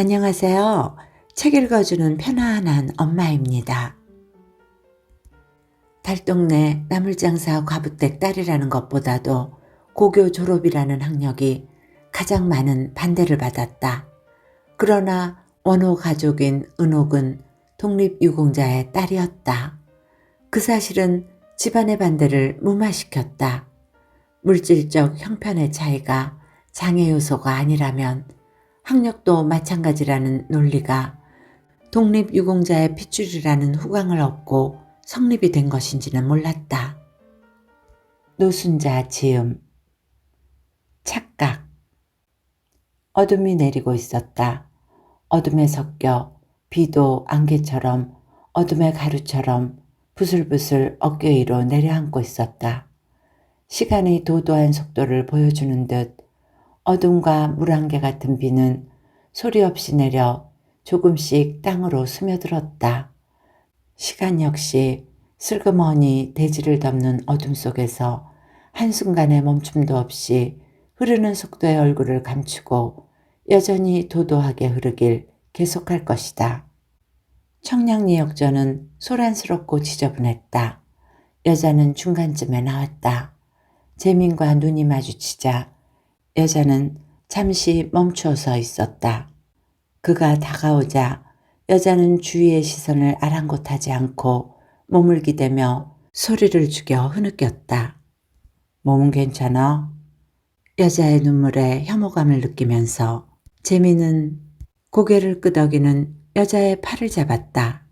안녕하세요. 책 읽어주는 편안한 엄마입니다. 달동네 나물장사 과부댁 딸이라는 것보다도 고교 졸업이라는 학력이 가장 많은 반대를 받았다. 그러나 원호 가족인 은옥은 독립유공자의 딸이었다. 그 사실은 집안의 반대를 무마시켰다. 물질적 형편의 차이가 장애 요소가 아니라면 학력도 마찬가지라는 논리가 독립유공자의 핏줄이라는 후광을 얻고 성립이 된 것인지는 몰랐다. 노순자 지음. 착각. 어둠이 내리고 있었다. 어둠에 섞여 비도 안개처럼 어둠의 가루처럼 부슬부슬 어깨 위로 내려앉고 있었다. 시간의 도도한 속도를 보여주는 듯 어둠과 물안개 같은 비는 소리 없이 내려 조금씩 땅으로 스며들었다. 시간 역시 슬그머니 대지를 덮는 어둠 속에서 한순간의 멈춤도 없이 흐르는 속도의 얼굴을 감추고 여전히 도도하게 흐르길 계속할 것이다. 청량리 역전은 소란스럽고 지저분했다. 여자는 중간쯤에 나왔다. 재민과 눈이 마주치자 여자는 잠시 멈추어 서 있었다. 그가 다가오자 여자는 주위의 시선을 아랑곳하지 않고 몸을 기대며 소리를 죽여 흐느꼈다. 몸은 괜찮아? 여자의 눈물에 혐오감을 느끼면서 재민은 고개를 끄덕이는 여자의 팔을 잡았다.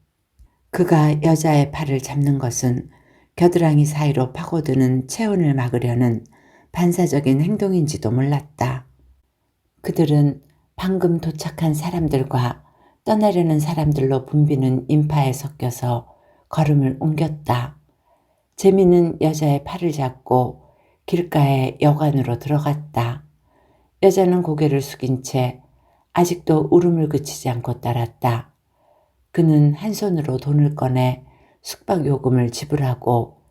그가 여자의 팔을 잡는 것은 겨드랑이 사이로 파고드는 체온을 막으려는 반사적인 행동인지도 몰랐다. 그들은 방금 도착한 사람들과 떠나려는 사람들로 붐비는 인파에 섞여서 걸음을 옮겼다. 재민은 여자의 팔을 잡고 길가의 여관으로 들어갔다. 여자는 고개를 숙인 채 아직도 울음을 그치지 않고 따랐다. 그는 한 손으로 돈을 꺼내 숙박 요금을 지불하고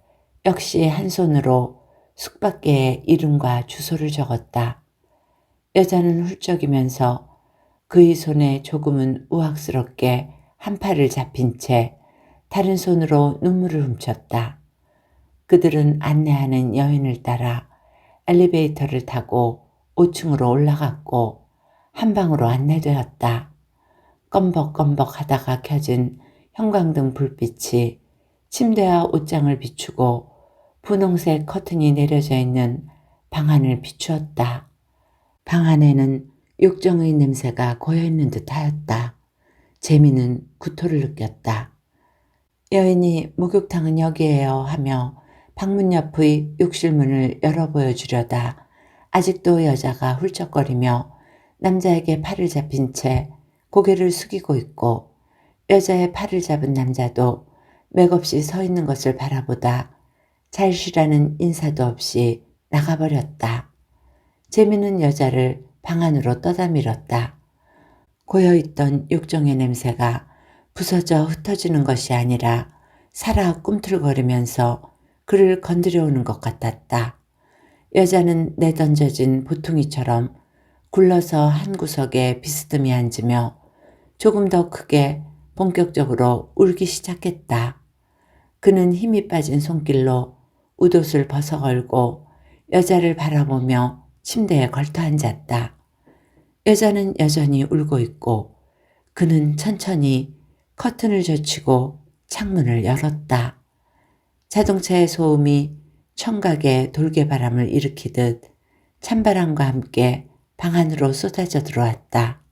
역시 한 손으로 숙박계의 이름과 주소를 적었다. 여자는 훌쩍이면서 그의 손에 조금은 우악스럽게 한 팔을 잡힌 채 다른 손으로 눈물을 훔쳤다. 그들은 안내하는 여인을 따라 엘리베이터를 타고 5층으로 올라갔고 한 방으로 안내되었다. 껌벅껌벅 하다가 켜진 형광등 불빛이 침대와 옷장을 비추고 분홍색 커튼이 내려져 있는 방 안을 비추었다. 방 안에는 욕정의 냄새가 고여있는 듯 하였다. 재미는 구토를 느꼈다. 여인이 목욕탕은 여기에요 하며 방문 옆의 욕실 문을 열어 보여주려다 아직도 여자가 훌쩍거리며 남자에게 팔을 잡힌 채 고개를 숙이고 있고 여자의 팔을 잡은 남자도 맥없이 서 있는 것을 바라보다 잘 쉬라는 인사도 없이 나가버렸다. 재미는 여자를 방 안으로 떠다 밀었다. 고여있던 욕정의 냄새가 부서져 흩어지는 것이 아니라 살아 꿈틀거리면서 그를 건드려 오는 것 같았다. 여자는 내던져진 보퉁이처럼 굴러서 한 구석에 비스듬히 앉으며 조금 더 크게 본격적으로 울기 시작했다. 그는 힘이 빠진 손길로 웃옷을 벗어걸고 여자를 바라보며 침대에 걸터 앉았다. 여자는 여전히 울고 있고 그는 천천히 커튼을 젖히고 창문을 열었다. 자동차의 소음이 청각에 돌개바람을 일으키듯 찬바람과 함께 방 안으로 쏟아져 들어왔다.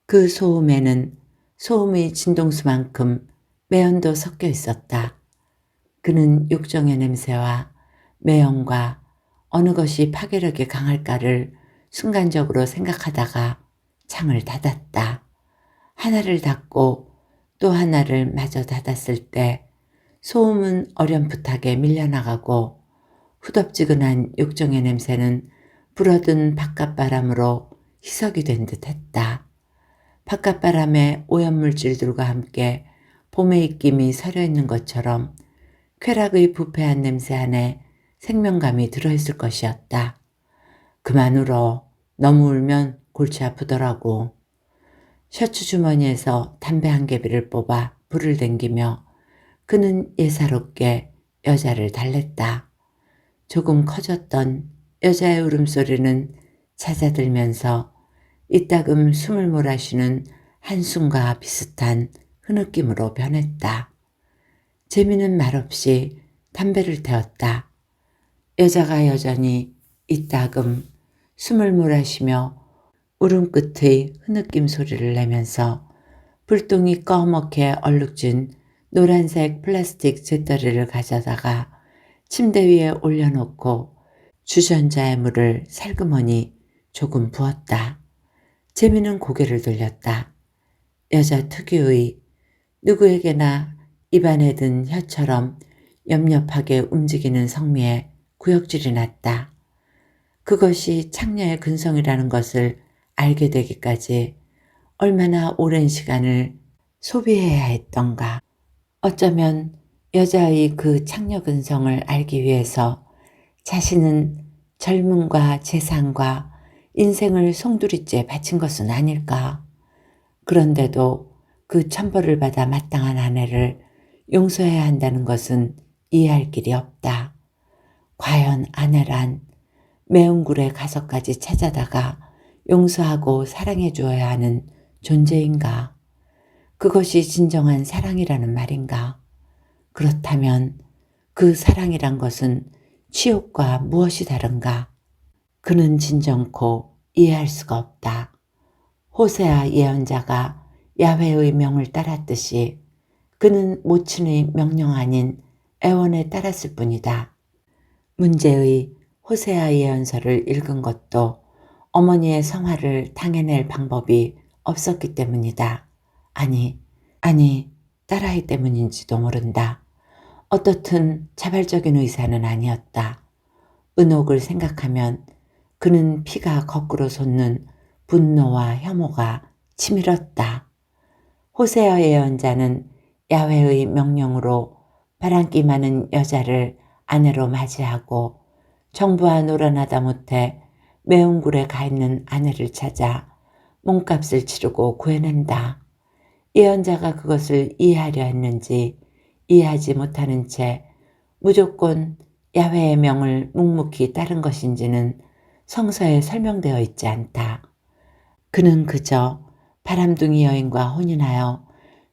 그 소음에는 소음의 진동수만큼 매연도 섞여 있었다. 그는 욕정의 냄새와 매연과 어느 것이 파괴력이 강할까를 순간적으로 생각하다가 창을 닫았다. 하나를 닫고 또 하나를 마저 닫았을 때 소음은 어렴풋하게 밀려나가고 후덥지근한 욕정의 냄새는 불어든 바깥바람으로 희석이 된 듯 했다. 바깥바람에 오염물질들과 함께 봄의 입김이 서려있는 것처럼 쾌락의 부패한 냄새 안에 생명감이 들어있을 것이었다. 그만 울어. 너무 울면 골치 아프더라고. 셔츠 주머니에서 담배 한 개비를 뽑아 불을 댕기며 그는 예사롭게 여자를 달랬다. 조금 커졌던 여자의 울음소리는 잦아들면서 이따금 숨을 몰아쉬는 한숨과 비슷한 흐느낌으로 변했다. 재미는 말없이 담배를 태웠다. 여자가 여전히 이따금 숨을 몰아쉬며 울음 끝의 흐느낌 소리를 내면서 불똥이 꺼멓게 얼룩진 노란색 플라스틱 재떨이를 가져다가 침대 위에 올려놓고 주전자에 물을 살그머니 조금 부었다. 재미는 고개를 돌렸다. 여자 특유의 누구에게나 입안에 든 혀처럼 엽엽하게 움직이는 성미에 구역질이 났다. 그것이 창녀의 근성이라는 것을 알게 되기까지 얼마나 오랜 시간을 소비해야 했던가. 어쩌면 여자의 그 창녀 근성을 알기 위해서 자신은 젊음과 재산과 인생을 송두리째 바친 것은 아닐까. 그런데도 그 천벌을 받아 마땅한 아내를 용서해야 한다는 것은 이해할 길이 없다. 과연 아내란 매운 굴의 가석까지 찾아다가 용서하고 사랑해 주어야 하는 존재인가? 그것이 진정한 사랑이라는 말인가? 그렇다면 그 사랑이란 것은 치욕과 무엇이 다른가? 그는 진정코 이해할 수가 없다. 호세아 예언자가 야훼의 명을 따랐듯이 그는 모친의 명령 아닌 애원에 따랐을 뿐이다. 문제의 호세아 예언서를 읽은 것도 어머니의 성화를 당해낼 방법이 없었기 때문이다. 아니, 딸아이 때문인지도 모른다. 어떻든 자발적인 의사는 아니었다. 은옥을 생각하면 그는 피가 거꾸로 솟는 분노와 혐오가 치밀었다. 호세아 예언자는 야훼의 명령으로 바람기 많은 여자를 아내로 맞이하고 정부와 놀아나다 못해 매운 굴에 가 있는 아내를 찾아 몸값을 치르고 구해낸다. 예언자가 그것을 이해하려 했는지 이해하지 못하는 채 무조건 야훼의 명을 묵묵히 따른 것인지는 성서에 설명되어 있지 않다. 그는 그저 바람둥이 여인과 혼인하여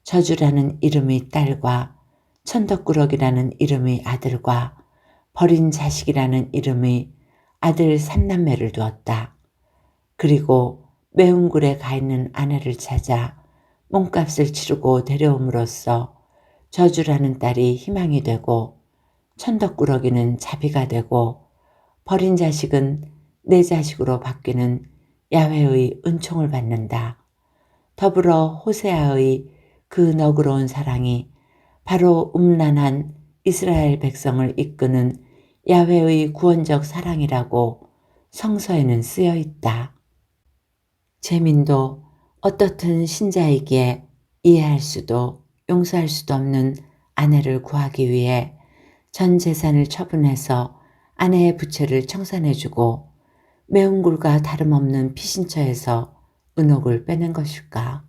저주라는 이름의 딸과 천덕꾸러기라는 이름의 아들과 버린 자식이라는 이름의 아들 3남매를 두었다. 그리고 매운 굴에 가 있는 아내를 찾아 몸값을 치르고 데려옴으로써 저주라는 딸이 희망이 되고 천덕꾸러기는 자비가 되고 버린 자식은 내 자식으로 바뀌는 야훼의 은총을 받는다. 더불어 호세아의 그 너그러운 사랑이 바로 음란한 이스라엘 백성을 이끄는 야훼의 구원적 사랑이라고 성서에는 쓰여 있다. 제민도 어떻든 신자이기에 이해할 수도 용서할 수도 없는 아내를 구하기 위해 전 재산을 처분해서 아내의 부채를 청산해주고 매운 굴과 다름없는 피신처에서 은옥을 빼낸 것일까?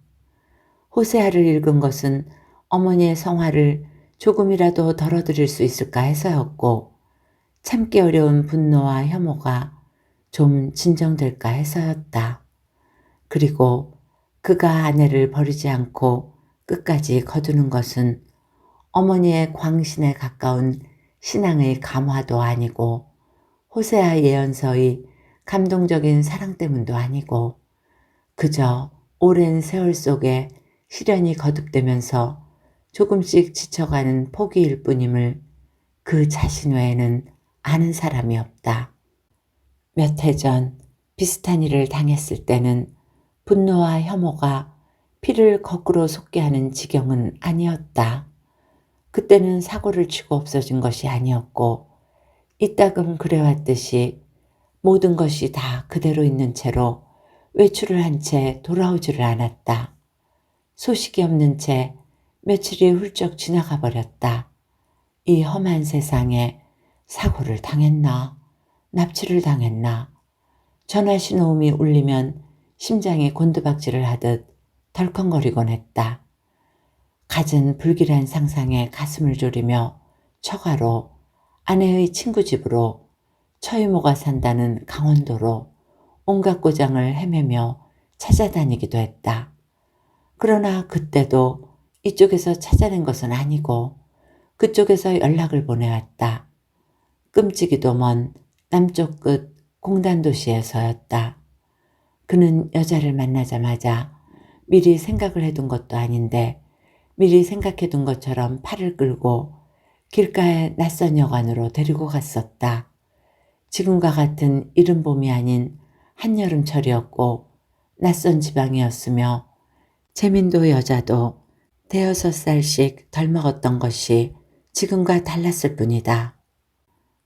호세아를 읽은 것은 어머니의 성화를 조금이라도 덜어드릴 수 있을까 해서였고 참기 어려운 분노와 혐오가 좀 진정될까 해서였다. 그리고 그가 아내를 버리지 않고 끝까지 거두는 것은 어머니의 광신에 가까운 신앙의 감화도 아니고 호세아 예언서의 감동적인 사랑 때문도 아니고 그저 오랜 세월 속에 시련이 거듭되면서 조금씩 지쳐가는 포기일 뿐임을 그 자신 외에는 아는 사람이 없다. 몇 해 전 비슷한 일을 당했을 때는 분노와 혐오가 피를 거꾸로 솟게 하는 지경은 아니었다. 그때는 사고를 치고 없어진 것이 아니었고 이따금 그래왔듯이 모든 것이 다 그대로 있는 채로 외출을 한 채 돌아오지를 않았다. 소식이 없는 채 며칠이 훌쩍 지나가 버렸다. 이 험한 세상에 사고를 당했나? 납치를 당했나? 전화 신호음이 울리면 심장이 곤두박질을 하듯 덜컹거리곤 했다. 갖은 불길한 상상에 가슴을 졸이며 처가로, 아내의 친구 집으로, 처이모가 산다는 강원도로 온갖 고장을 헤매며 찾아다니기도 했다. 그러나 그때도 이쪽에서 찾아낸 것은 아니고 그쪽에서 연락을 보내왔다. 끔찍이도 먼 남쪽 끝 공단도시에서였다. 그는 여자를 만나자마자 미리 생각을 해둔 것도 아닌데 미리 생각해둔 것처럼 팔을 끌고 길가의 낯선 여관으로 데리고 갔었다. 지금과 같은 이른 봄이 아닌 한여름철이었고 낯선 지방이었으며 재민도 여자도 5살씩 덜 먹었던 것이 지금과 달랐을 뿐이다.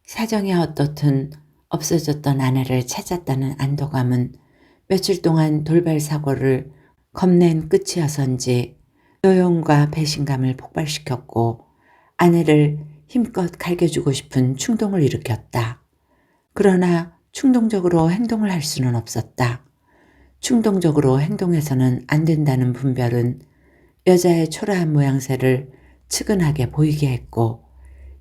사정이 어떻든 없어졌던 아내를 찾았다는 안도감은 며칠 동안 돌발 사고를 겁낸 끝이어서인지 노여움과 배신감을 폭발시켰고 아내를 힘껏 갈겨주고 싶은 충동을 일으켰다. 그러나 충동적으로 행동을 할 수는 없었다. 충동적으로 행동해서는 안 된다는 분별은 여자의 초라한 모양새를 측은하게 보이게 했고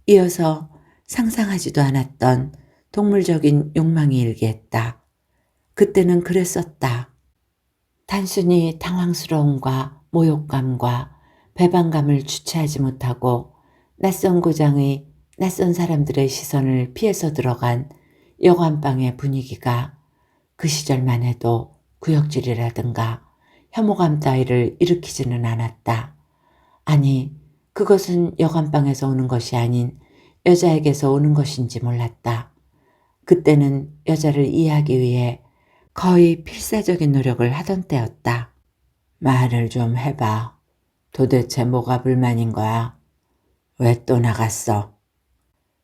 이어서 상상하지도 않았던 동물적인 욕망이 일기했다. 그때는 그랬었다. 단순히 당황스러움과 모욕감과 배반감을 주체하지 못하고 낯선 고장의 낯선 사람들의 시선을 피해서 들어간 여관방의 분위기가 그 시절만 해도 구역질이라든가 혐오감 따위를 일으키지는 않았다. 아니, 그것은 여관방에서 오는 것이 아닌 여자에게서 오는 것인지 몰랐다. 그때는 여자를 이해하기 위해 거의 필사적인 노력을 하던 때였다. 말을 좀 해봐. 도대체 뭐가 불만인 거야? 왜 또 나갔어?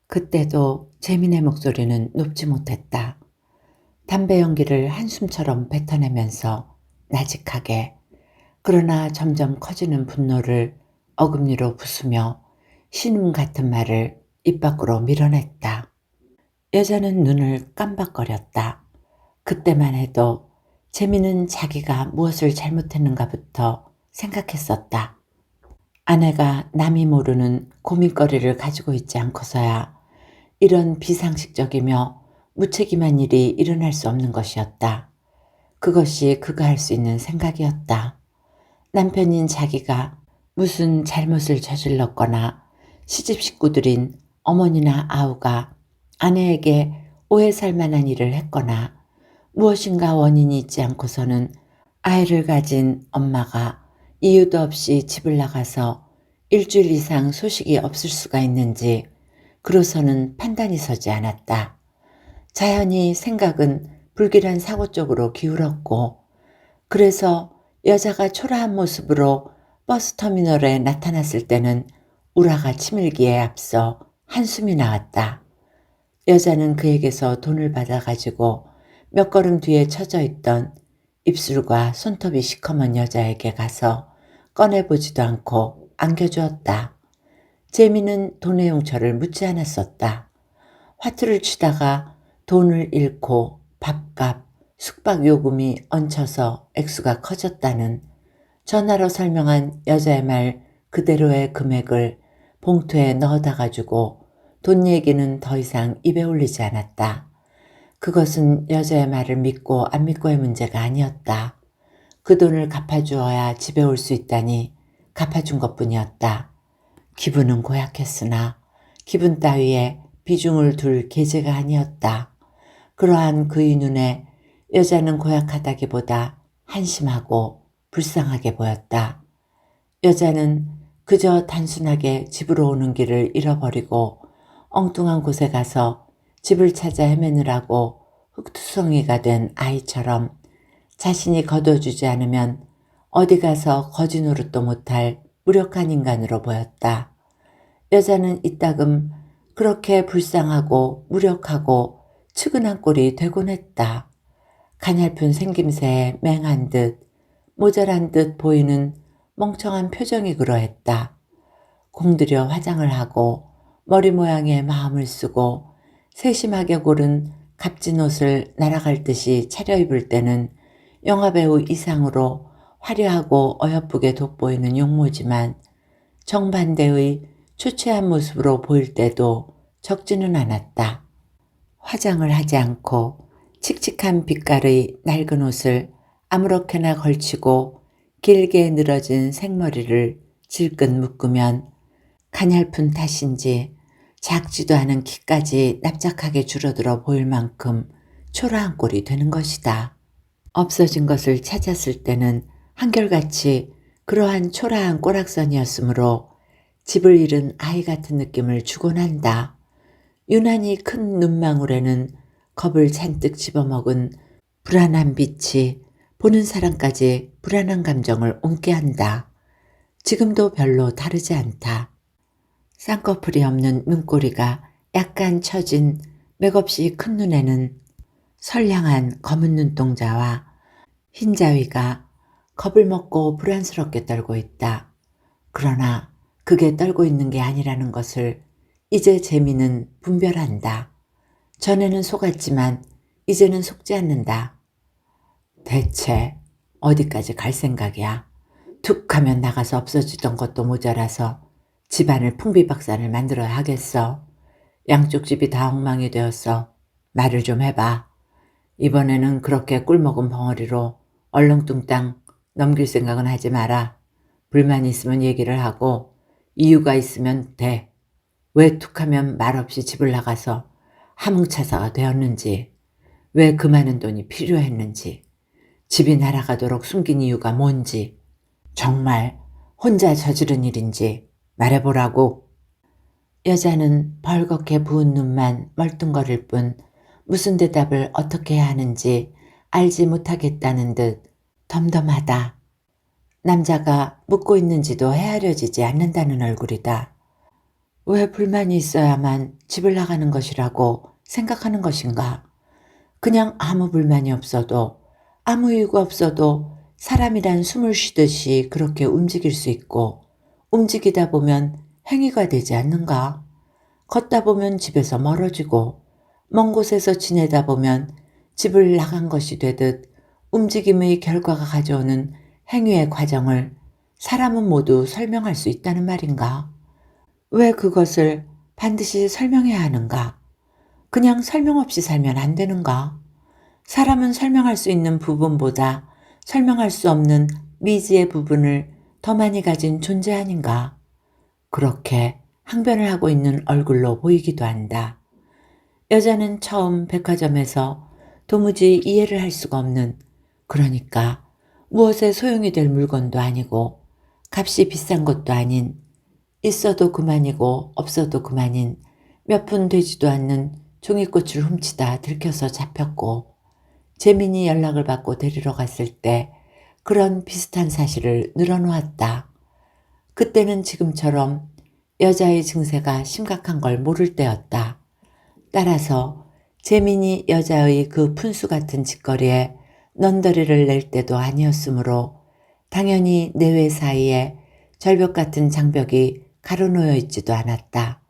그때도 재민의 목소리는 높지 못했다. 담배 연기를 한숨처럼 뱉어내면서 나직하게 그러나 점점 커지는 분노를 어금니로 부수며 신음 같은 말을 입 밖으로 밀어냈다. 여자는 눈을 깜박거렸다. 그때만 해도 재민은 자기가 무엇을 잘못했는가부터 생각했었다. 아내가 남이 모르는 고민거리를 가지고 있지 않고서야 이런 비상식적이며 무책임한 일이 일어날 수 없는 것이었다. 그것이 그가 할 수 있는 생각이었다. 남편인 자기가 무슨 잘못을 저질렀거나 시집 식구들인 어머니나 아우가 아내에게 오해 살 만한 일을 했거나 무엇인가 원인이 있지 않고서는 아이를 가진 엄마가 이유도 없이 집을 나가서 일주일 이상 소식이 없을 수가 있는지 그로서는 판단이 서지 않았다. 자연히 생각은 불길한 사고 쪽으로 기울었고 그래서 여자가 초라한 모습으로 버스터미널에 나타났을 때는 우라가 치밀기에 앞서 한숨이 나왔다. 여자는 그에게서 돈을 받아가지고 몇 걸음 뒤에 처져 있던 입술과 손톱이 시커먼 여자에게 가서 꺼내보지도 않고 안겨주었다. 재미는 돈의 용처를 묻지 않았었다. 화투를 치다가 돈을 잃고 밥값, 숙박 요금이 얹혀서 액수가 커졌다는 전화로 설명한 여자의 말 그대로의 금액을 봉투에 넣어다 가지고 돈 얘기는 더 이상 입에 올리지 않았다. 그것은 여자의 말을 믿고 안 믿고의 문제가 아니었다. 그 돈을 갚아주어야 집에 올 수 있다니 갚아준 것뿐이었다. 기분은 고약했으나 기분 따위에 비중을 둘 계제가 아니었다. 그러한 그의 눈에 여자는 고약하다기보다 한심하고 불쌍하게 보였다. 여자는 그저 단순하게 집으로 오는 길을 잃어버리고 엉뚱한 곳에 가서 집을 찾아 헤매느라고 흙투성이가 된 아이처럼 자신이 거둬주지 않으면 어디 가서 거지 노릇도 못할 무력한 인간으로 보였다. 여자는 이따금 그렇게 불쌍하고 무력하고 측은한 꼴이 되곤 했다. 가냘픈 생김새에 맹한 듯 모자란 듯 보이는 멍청한 표정이 그러했다. 공들여 화장을 하고 머리 모양에 마음을 쓰고 세심하게 고른 값진 옷을 날아갈 듯이 차려입을 때는 영화배우 이상으로 화려하고 어여쁘게 돋보이는 용모지만 정반대의 초췌한 모습으로 보일 때도 적지는 않았다. 화장을 하지 않고 칙칙한 빛깔의 낡은 옷을 아무렇게나 걸치고 길게 늘어진 생머리를 질끈 묶으면 가냘픈 탓인지 작지도 않은 키까지 납작하게 줄어들어 보일 만큼 초라한 꼴이 되는 것이다. 없어진 것을 찾았을 때는 한결같이 그러한 초라한 꼬락선이었으므로 집을 잃은 아이 같은 느낌을 주곤 한다. 유난히 큰 눈망울에는 겁을 잔뜩 집어먹은 불안한 빛이 보는 사람까지 불안한 감정을 옮게 한다. 지금도 별로 다르지 않다. 쌍꺼풀이 없는 눈꼬리가 약간 처진 맥없이 큰 눈에는 선량한 검은 눈동자와 흰자위가 겁을 먹고 불안스럽게 떨고 있다. 그러나 그게 떨고 있는 게 아니라는 것을 이제 재미는 분별한다. 전에는 속았지만 이제는 속지 않는다. 대체 어디까지 갈 생각이야? 툭 하면 나가서 없어지던 것도 모자라서 집안을 풍비박산을 만들어야 하겠어. 양쪽 집이 다 엉망이 되었어. 말을 좀 해봐. 이번에는 그렇게 꿀먹은 벙어리로 얼렁뚱땅 넘길 생각은 하지 마라. 불만 있으면 얘기를 하고 이유가 있으면 돼. 왜 툭하면 말없이 집을 나가서 함흥차사가 되었는지, 왜 그 많은 돈이 필요했는지, 집이 날아가도록 숨긴 이유가 뭔지, 정말 혼자 저지른 일인지 말해보라고. 여자는 벌겋게 부은 눈만 멀뚱거릴 뿐 무슨 대답을 어떻게 해야 하는지 알지 못하겠다는 듯 덤덤하다. 남자가 묻고 있는지도 헤아려지지 않는다는 얼굴이다. 왜 불만이 있어야만 집을 나가는 것이라고 생각하는 것인가? 그냥 아무 불만이 없어도, 아무 이유가 없어도 사람이란 숨을 쉬듯이 그렇게 움직일 수 있고, 움직이다 보면 행위가 되지 않는가? 걷다 보면 집에서 멀어지고, 먼 곳에서 지내다 보면 집을 나간 것이 되듯 움직임의 결과가 가져오는 행위의 과정을 사람은 모두 설명할 수 있다는 말인가? 왜 그것을 반드시 설명해야 하는가? 그냥 설명 없이 살면 안 되는가? 사람은 설명할 수 있는 부분보다 설명할 수 없는 미지의 부분을 더 많이 가진 존재 아닌가? 그렇게 항변을 하고 있는 얼굴로 보이기도 한다. 여자는 처음 백화점에서 도무지 이해를 할 수가 없는, 그러니까 무엇에 소용이 될 물건도 아니고 값이 비싼 것도 아닌, 있어도 그만이고 없어도 그만인 몇 푼 되지도 않는 종이꽃을 훔치다 들켜서 잡혔고, 재민이 연락을 받고 데리러 갔을 때 그런 비슷한 사실을 늘어놓았다. 그때는 지금처럼 여자의 증세가 심각한 걸 모를 때였다. 따라서 재민이 여자의 그 푼수 같은 짓거리에 넌더리를 낼 때도 아니었으므로 당연히 내외 사이에 절벽 같은 장벽이 가로놓여 있지도 않았다.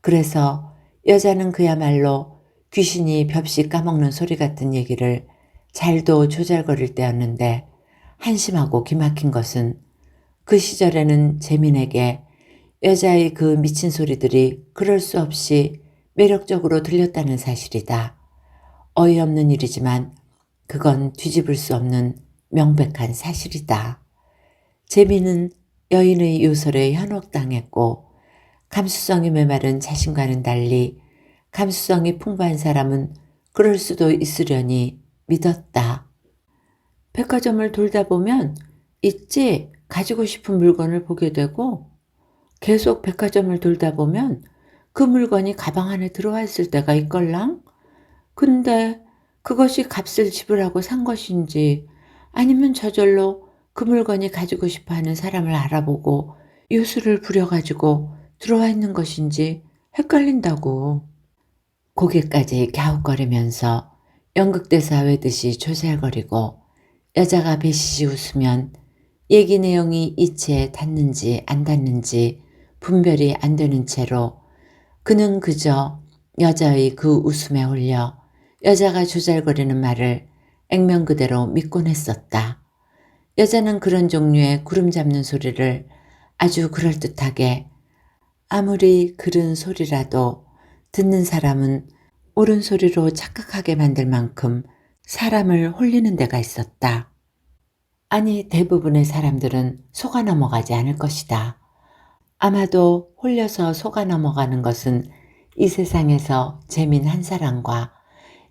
그래서 여자는 그야말로 귀신이 벽시 까먹는 소리 같은 얘기를 잘도 조잘거릴 때였는데, 한심하고 기막힌 것은 그 시절에는 재민에게 여자의 그 미친 소리들이 그럴 수 없이 매력적으로 들렸다는 사실이다. 어이없는 일이지만 그건 뒤집을 수 없는 명백한 사실이다. 재민은 여인의 요설에 현혹당했고, 감수성이 메마른 자신과는 달리 감수성이 풍부한 사람은 그럴 수도 있으려니 믿었다. 백화점을 돌다 보면 있지 가지고 싶은 물건을 보게 되고, 계속 백화점을 돌다 보면 그 물건이 가방 안에 들어와 있을 때가 있걸랑? 근데 그것이 값을 지불하고 산 것인지 아니면 저절로 그 물건이 가지고 싶어 하는 사람을 알아보고 요술을 부려가지고 들어와 있는 것인지 헷갈린다고. 고개까지 갸웃거리면서 연극대사 외듯이 조잘거리고, 여자가 배시시 웃으면 얘기 내용이 이치에 닿는지 안 닿는지 분별이 안 되는 채로 그는 그저 여자의 그 웃음에 홀려 여자가 조잘거리는 말을 액면 그대로 믿곤 했었다. 여자는 그런 종류의 구름 잡는 소리를 아주 그럴듯하게 아무리 그른 소리라도 듣는 사람은 옳은 소리로 착각하게 만들 만큼 사람을 홀리는 데가 있었다. 아니, 대부분의 사람들은 속아 넘어가지 않을 것이다. 아마도 홀려서 속아 넘어가는 것은 이 세상에서 재민 한 사람과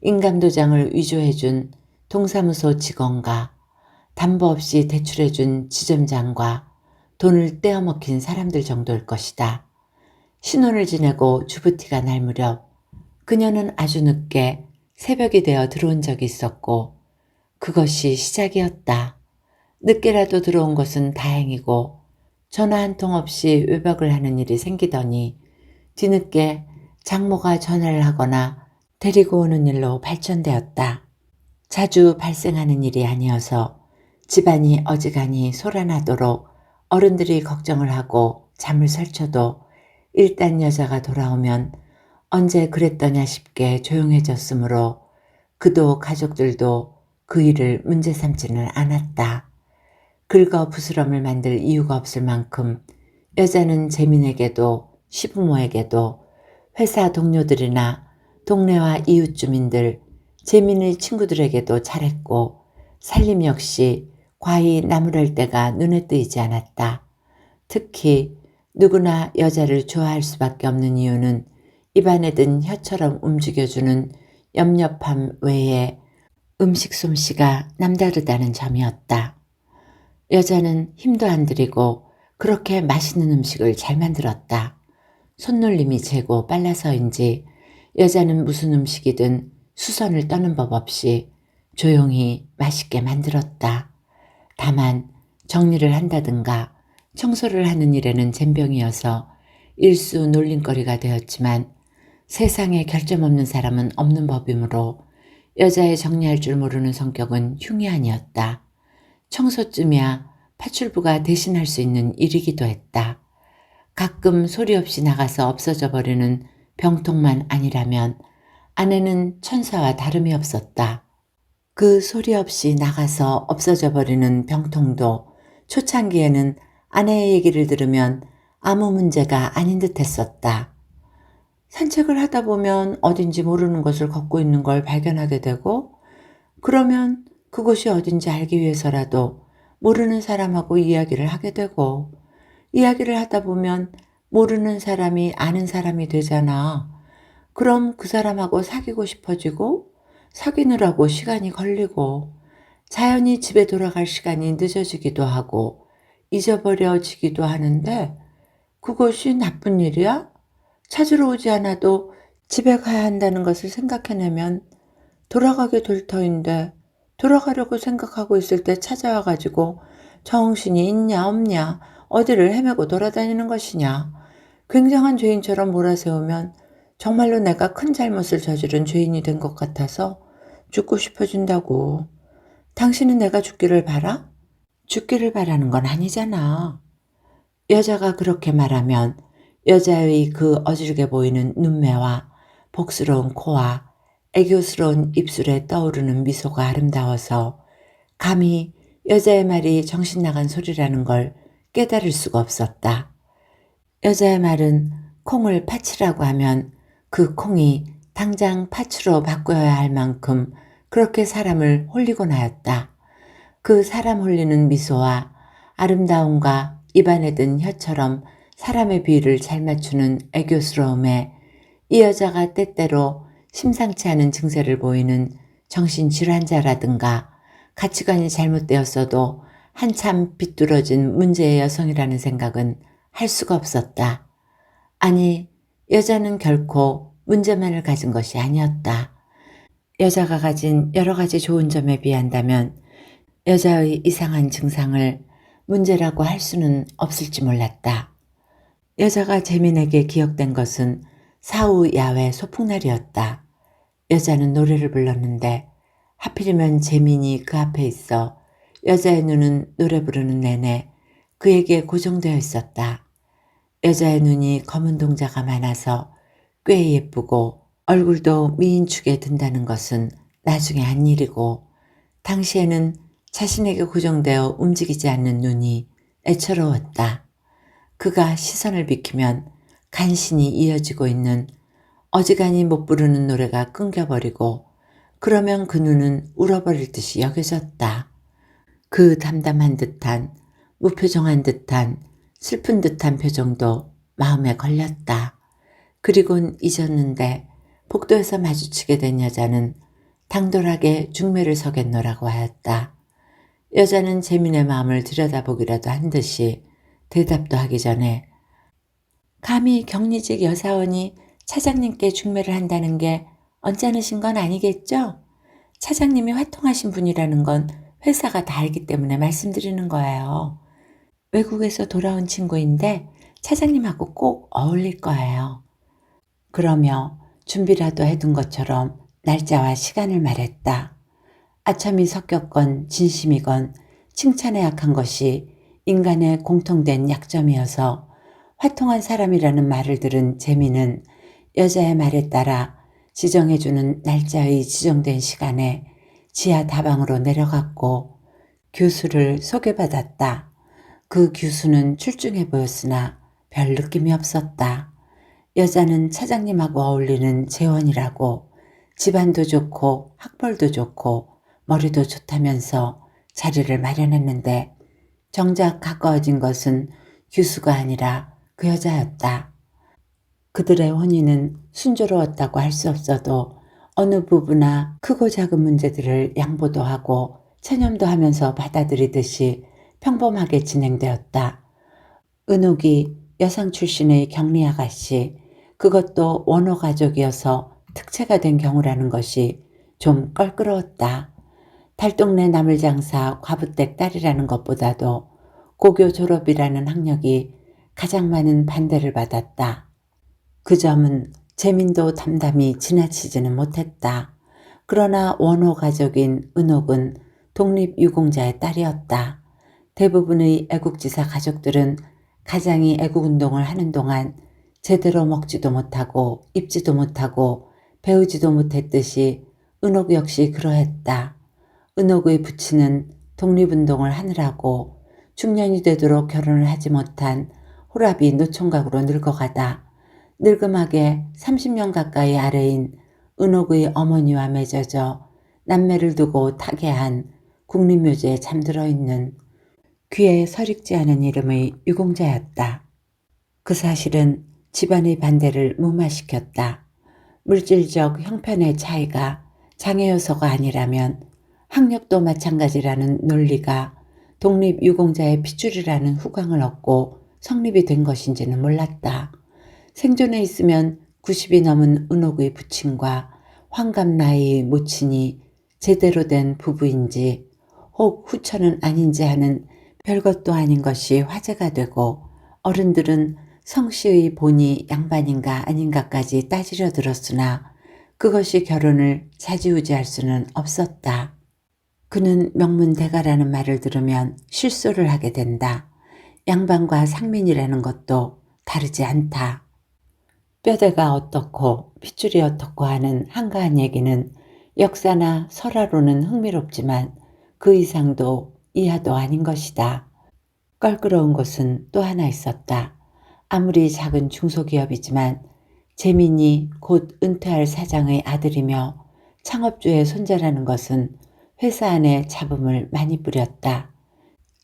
인감도장을 위조해준 동사무소 직원과 담보 없이 대출해준 지점장과 돈을 떼어먹힌 사람들 정도일 것이다. 신혼을 지내고 주부티가 날 무렵 그녀는 아주 늦게 새벽이 되어 들어온 적이 있었고 그것이 시작이었다. 늦게라도 들어온 것은 다행이고 전화 한 통 없이 외박을 하는 일이 생기더니 뒤늦게 장모가 전화를 하거나 데리고 오는 일로 발전되었다. 자주 발생하는 일이 아니어서 집안이 어지간히 소란하도록 어른들이 걱정을 하고 잠을 설쳐도 일단 여자가 돌아오면 언제 그랬더냐 싶게 조용해졌으므로 그도 가족들도 그 일을 문제 삼지는 않았다. 긁어 부스럼을 만들 이유가 없을 만큼 여자는 재민에게도 시부모에게도 회사 동료들이나 동네와 이웃 주민들, 재민의 친구들에게도 잘했고 살림 역시 과히 나무랄 때가 눈에 띄지 않았다. 특히 누구나 여자를 좋아할 수밖에 없는 이유는 입안에 든 혀처럼 움직여주는 엽엽함 외에 음식 솜씨가 남다르다는 점이었다. 여자는 힘도 안 들이고 그렇게 맛있는 음식을 잘 만들었다. 손놀림이 재고 빨라서인지 여자는 무슨 음식이든 수선을 떠는 법 없이 조용히 맛있게 만들었다. 다만 정리를 한다든가 청소를 하는 일에는 젬병이어서 일수 놀림거리가 되었지만 세상에 결점 없는 사람은 없는 법이므로 여자의 정리할 줄 모르는 성격은 흉이 아니었다. 청소쯤이야 파출부가 대신할 수 있는 일이기도 했다. 가끔 소리 없이 나가서 없어져 버리는 병통만 아니라면 아내는 천사와 다름이 없었다. 그 소리 없이 나가서 없어져 버리는 병통도 초창기에는 아내의 얘기를 들으면 아무 문제가 아닌 듯 했었다. 산책을 하다 보면 어딘지 모르는 곳을 걷고 있는 걸 발견하게 되고 그러면 그곳이 어딘지 알기 위해서라도 모르는 사람하고 이야기를 하게 되고 이야기를 하다 보면 모르는 사람이 아는 사람이 되잖아. 그럼 그 사람하고 사귀고 싶어지고 사귀느라고 시간이 걸리고 자연히 집에 돌아갈 시간이 늦어지기도 하고 잊어버려지기도 하는데 그것이 나쁜 일이야? 찾으러 오지 않아도 집에 가야 한다는 것을 생각해내면 돌아가게 될 터인데 돌아가려고 생각하고 있을 때 찾아와가지고 정신이 있냐 없냐 어디를 헤매고 돌아다니는 것이냐 굉장한 죄인처럼 몰아세우면 정말로 내가 큰 잘못을 저지른 죄인이 된 것 같아서 죽고 싶어진다고. 당신은 내가 죽기를 바라? 죽기를 바라는 건 아니잖아. 여자가 그렇게 말하면 여자의 그 어질게 보이는 눈매와 복스러운 코와 애교스러운 입술에 떠오르는 미소가 아름다워서 감히 여자의 말이 정신 나간 소리라는 걸 깨달을 수가 없었다. 여자의 말은 콩을 파치라고 하면 그 콩이 당장 파츠로 바꿔야 할 만큼 그렇게 사람을 홀리곤 하였다. 그 사람 홀리는 미소와 아름다움과 입안에 든 혀처럼 사람의 비위를 잘 맞추는 애교스러움에 이 여자가 때때로 심상치 않은 증세를 보이는 정신질환자라든가 가치관이 잘못되었어도 한참 비뚤어진 문제의 여성이라는 생각은 할 수가 없었다. 아니, 여자는 결코 문제만을 가진 것이 아니었다. 여자가 가진 여러 가지 좋은 점에 비한다면 여자의 이상한 증상을 문제라고 할 수는 없을지 몰랐다. 여자가 재민에게 기억된 것은 사후 야외 소풍날이었다. 여자는 노래를 불렀는데 하필이면 재민이 그 앞에 있어 여자의 눈은 노래 부르는 내내 그에게 고정되어 있었다. 여자의 눈이 검은 동자가 많아서 꽤 예쁘고 얼굴도 미인축에 든다는 것은 나중에 한 일이고 당시에는 자신에게 고정되어 움직이지 않는 눈이 애처로웠다. 그가 시선을 비키면 간신히 이어지고 있는 어지간히 못 부르는 노래가 끊겨버리고 그러면 그 눈은 울어버릴 듯이 여겨졌다. 그 담담한 듯한, 무표정한 듯한, 슬픈 듯한 표정도 마음에 걸렸다. 그리곤 잊었는데 복도에서 마주치게 된 여자는 당돌하게 중매를 서겠노라고 하였다. 여자는 재민의 마음을 들여다보기라도 한 듯이 대답도 하기 전에 감히 격리직 여사원이 차장님께 중매를 한다는 게 언짢으신 건 아니겠죠? 차장님이 화통하신 분이라는 건 회사가 다 알기 때문에 말씀드리는 거예요. 외국에서 돌아온 친구인데 차장님하고 꼭 어울릴 거예요. 그러며 준비라도 해둔 것처럼 날짜와 시간을 말했다. 아첨이 섞였건 진심이건 칭찬에 약한 것이 인간의 공통된 약점이어서 화통한 사람이라는 말을 들은 재미는 여자의 말에 따라 지정해주는 날짜의 지정된 시간에 지하 다방으로 내려갔고 교수를 소개받았다. 그 교수는 출중해 보였으나 별 느낌이 없었다. 여자는 차장님하고 어울리는 재원이라고 집안도 좋고 학벌도 좋고 머리도 좋다면서 자리를 마련했는데 정작 가까워진 것은 교수가 아니라 그 여자였다. 그들의 혼인은 순조로웠다고 할 수 없어도 어느 부부나 크고 작은 문제들을 양보도 하고 체념도 하면서 받아들이듯이 평범하게 진행되었다. 은옥이 여상 출신의 격리 아가씨, 그것도 원호 가족이어서 특채가 된 경우라는 것이 좀 껄끄러웠다. 달동네 나물장사 과부댁 딸이라는 것보다도 고교 졸업이라는 학력이 가장 많은 반대를 받았다. 그 점은 재민도 담담히 지나치지는 못했다. 그러나 원호 가족인 은옥은 독립유공자의 딸이었다. 대부분의 애국지사 가족들은 가장이 애국운동을 하는 동안 제대로 먹지도 못하고 입지도 못하고 배우지도 못했듯이 은옥 역시 그러했다. 은옥의 부친은 독립운동을 하느라고 중년이 되도록 결혼을 하지 못한 호랍이 노총각으로 늙어가다 늙음하게 30년 가까이 아래인 은옥의 어머니와 맺어져 남매를 두고 타계한 국립묘지에 잠들어 있는 귀에 서릭지 않은 이름의 유공자였다. 그 사실은 집안의 반대를 무마시켰다. 물질적 형편의 차이가 장애 요소가 아니라면 학력도 마찬가지라는 논리가 독립유공자의 핏줄이라는 후광을 얻고 성립이 된 것인지는 몰랐다. 생존에 있으면 90이 넘은 은옥의 부친과 환갑 나이의 모친이 제대로 된 부부인지 혹 후처는 아닌지 하는 별것도 아닌 것이 화제가 되고 어른들은 성씨의 본이 양반인가 아닌가까지 따지려 들었으나 그것이 결혼을 좌지우지할 수는 없었다. 그는 명문대가라는 말을 들으면 실소를 하게 된다. 양반과 상민이라는 것도 다르지 않다. 뼈대가 어떻고 핏줄이 어떻고 하는 한가한 얘기는 역사나 설화로는 흥미롭지만 그 이상도 이하도 아닌 것이다. 껄끄러운 것은 또 하나 있었다. 아무리 작은 중소기업이지만 재민이 곧 은퇴할 사장의 아들이며 창업주의 손자라는 것은 회사 안에 잡음을 많이 뿌렸다.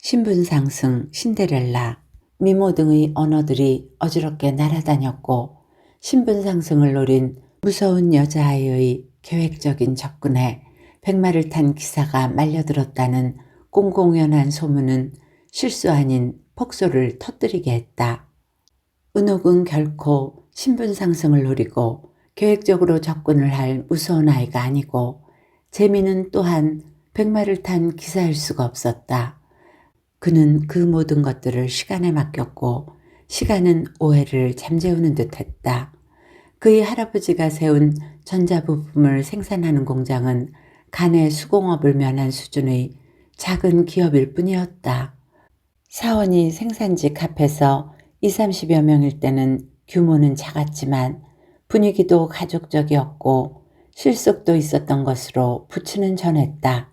신분 상승, 신데렐라, 미모 등의 언어들이 어지럽게 날아다녔고 신분 상승을 노린 무서운 여자아이의 계획적인 접근에 백마를 탄 기사가 말려들었다는 공공연한 소문은 실수 아닌 폭소를 터뜨리게 했다. 은옥은 결코 신분 상승을 노리고 계획적으로 접근을 할 무서운 아이가 아니고 재미는 또한 백마를 탄 기사일 수가 없었다. 그는 그 모든 것들을 시간에 맡겼고 시간은 오해를 잠재우는 듯했다. 그의 할아버지가 세운 전자부품을 생산하는 공장은 간의 수공업을 면한 수준의 작은 기업일 뿐이었다. 사원이 생산직 앞에서 20, 30여 명일 때는 규모는 작았지만 분위기도 가족적이었고 실속도 있었던 것으로 부친은 전했다.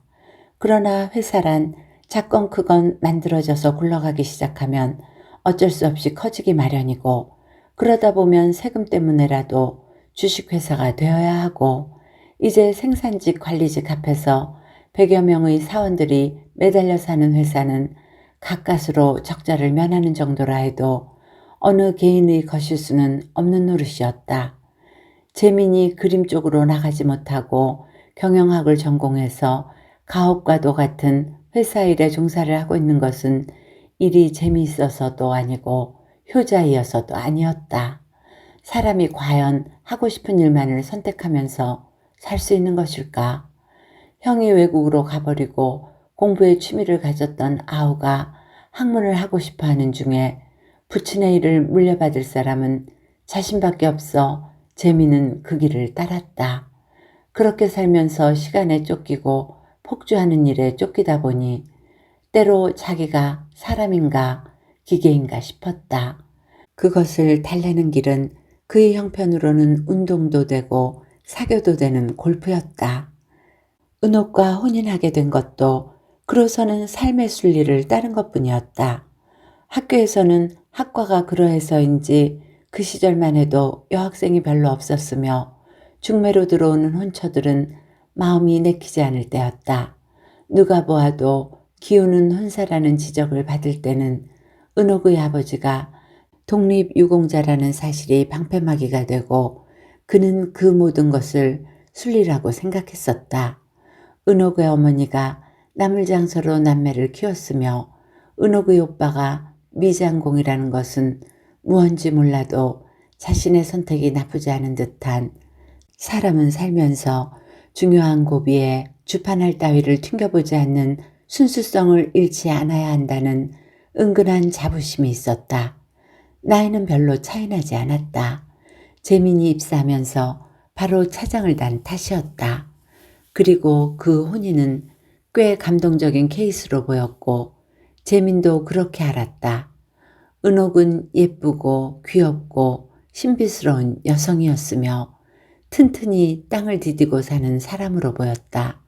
그러나 회사란 작건 크건 만들어져서 굴러가기 시작하면 어쩔 수 없이 커지기 마련이고, 그러다 보면 세금 때문에라도 주식회사가 되어야 하고, 이제 생산직 관리직 합해서 100여 명의 사원들이 매달려 사는 회사는 가까스로 적자를 면하는 정도라 해도 어느 개인의 거실수는 없는 노릇이었다. 재민이 그림 쪽으로 나가지 못하고 경영학을 전공해서 가업과도 같은 회사 일에 종사를 하고 있는 것은 일이 재미있어서도 아니고 효자이어서도 아니었다. 사람이 과연 하고 싶은 일만을 선택하면서 살 수 있는 것일까? 형이 외국으로 가버리고 공부에 취미를 가졌던 아우가 학문을 하고 싶어 하는 중에 부친의 일을 물려받을 사람은 자신밖에 없어 재미는 그 길을 따랐다. 그렇게 살면서 시간에 쫓기고 폭주하는 일에 쫓기다 보니 때로 자기가 사람인가 기계인가 싶었다. 그것을 달래는 길은 그의 형편으로는 운동도 되고 사교도 되는 골프였다. 은옥과 혼인하게 된 것도 그로서는 삶의 순리를 따른 것뿐이었다. 학교에서는 학과가 그러해서인지 그 시절만 해도 여학생이 별로 없었으며 중매로 들어오는 혼처들은 마음이 내키지 않을 때였다. 누가 보아도 기우는 혼사라는 지적을 받을 때는 은옥의 아버지가 독립유공자라는 사실이 방패막이가 되고 그는 그 모든 것을 순리라고 생각했었다. 은옥의 어머니가 나물장서로 남매를 키웠으며 은옥의 오빠가 미장공이라는 것은 무언지 몰라도 자신의 선택이 나쁘지 않은 듯한, 사람은 살면서 중요한 고비에 주판할 따위를 튕겨보지 않는 순수성을 잃지 않아야 한다는 은근한 자부심이 있었다. 나이는 별로 차이나지 않았다. 재민이 입사하면서 바로 차장을 단 탓이었다. 그리고 그 혼인은 꽤 감동적인 케이스로 보였고 재민도 그렇게 알았다. 은옥은 예쁘고 귀엽고 신비스러운 여성이었으며 튼튼히 땅을 디디고 사는 사람으로 보였다.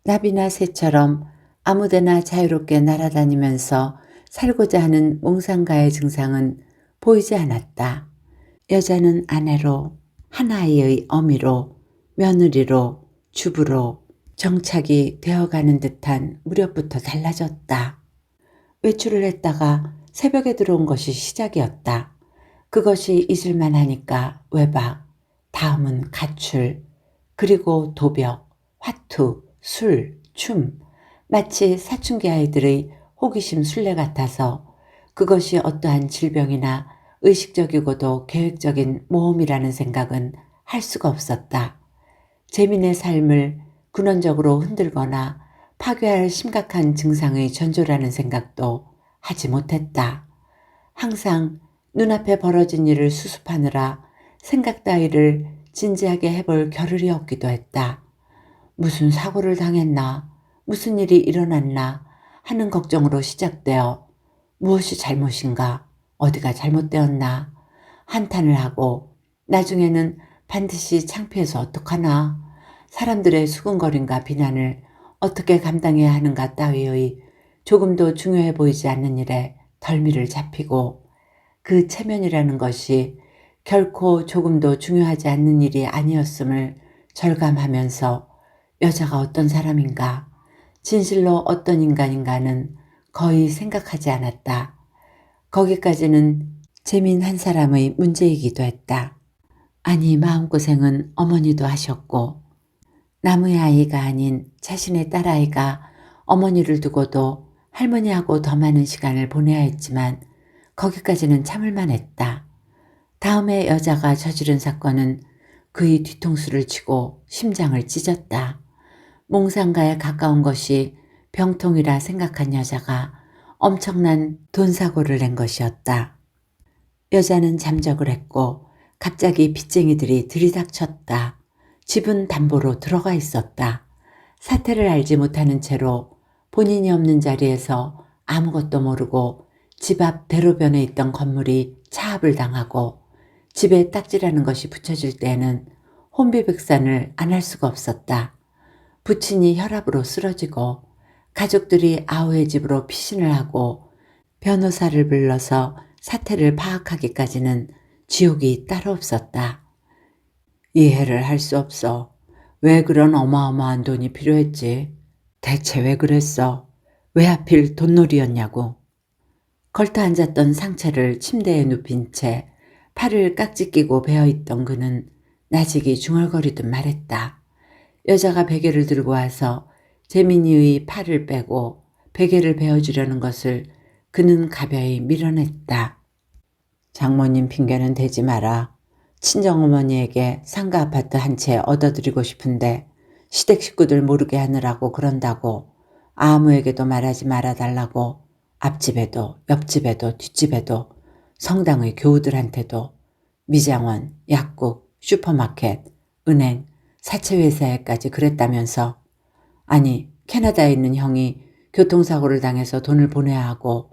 나비나 새처럼 아무데나 자유롭게 날아다니면서 살고자 하는 몽상가의 증상은 보이지 않았다. 여자는 아내로, 한 아이의 어미로, 며느리로, 주부로 정착이 되어가는 듯한 무렵부터 달라졌다. 외출을 했다가 새벽에 들어온 것이 시작이었다. 그것이 잊을만 하니까 외박, 다음은 가출, 그리고 도벽, 화투, 술, 춤, 마치 사춘기 아이들의 호기심 순례 같아서 그것이 어떠한 질병이나 의식적이고도 계획적인 모험이라는 생각은 할 수가 없었다. 재민의 삶을 근원적으로 흔들거나 파괴할 심각한 증상의 전조라는 생각도 하지 못했다. 항상 눈앞에 벌어진 일을 수습하느라 생각 따위를 진지하게 해볼 겨를이 없기도 했다. 무슨 사고를 당했나, 무슨 일이 일어났나 하는 걱정으로 시작되어 무엇이 잘못인가, 어디가 잘못되었나 한탄을 하고 나중에는 반드시 창피해서 어떡하나, 사람들의 수군거림과 비난을 어떻게 감당해야 하는가 따위의 조금도 중요해 보이지 않는 일에 덜미를 잡히고 그 체면이라는 것이 결코 조금도 중요하지 않는 일이 아니었음을 절감하면서 여자가 어떤 사람인가, 진실로 어떤 인간인가는 거의 생각하지 않았다. 거기까지는 재민 한 사람의 문제이기도 했다. 아니, 마음고생은 어머니도 하셨고 남의 아이가 아닌 자신의 딸아이가 어머니를 두고도 할머니하고 더 많은 시간을 보내야 했지만 거기까지는 참을만 했다. 다음에 여자가 저지른 사건은 그의 뒤통수를 치고 심장을 찢었다. 몽상가에 가까운 것이 병통이라 생각한 여자가 엄청난 돈사고를 낸 것이었다. 여자는 잠적을 했고 갑자기 빚쟁이들이 들이닥쳤다. 집은 담보로 들어가 있었다. 사태를 알지 못하는 채로 본인이 없는 자리에서 아무것도 모르고 집 앞 대로변에 있던 건물이 차압을 당하고 집에 딱지라는 것이 붙여질 때에는 혼비백산을 안 할 수가 없었다. 부친이 혈압으로 쓰러지고 가족들이 아우의 집으로 피신을 하고 변호사를 불러서 사태를 파악하기까지는 지옥이 따로 없었다. 이해를 할 수 없어. 왜 그런 어마어마한 돈이 필요했지? 대체 왜 그랬어? 왜 하필 돈놀이였냐고. 걸터 앉았던 상체를 침대에 눕힌 채 팔을 깍지 끼고 베어있던 그는 나직이 중얼거리듯 말했다. 여자가 베개를 들고 와서 재민이의 팔을 빼고 베개를 베어주려는 것을 그는 가벼이 밀어냈다. 장모님 핑계는 대지 마라. 친정어머니에게 상가 아파트 한 채 얻어드리고 싶은데 시댁 식구들 모르게 하느라고 그런다고 아무에게도 말하지 말아달라고 앞집에도 옆집에도 뒷집에도 성당의 교우들한테도 미장원, 약국, 슈퍼마켓, 은행, 사채회사에까지 그랬다면서. 아니, 캐나다에 있는 형이 교통사고를 당해서 돈을 보내야 하고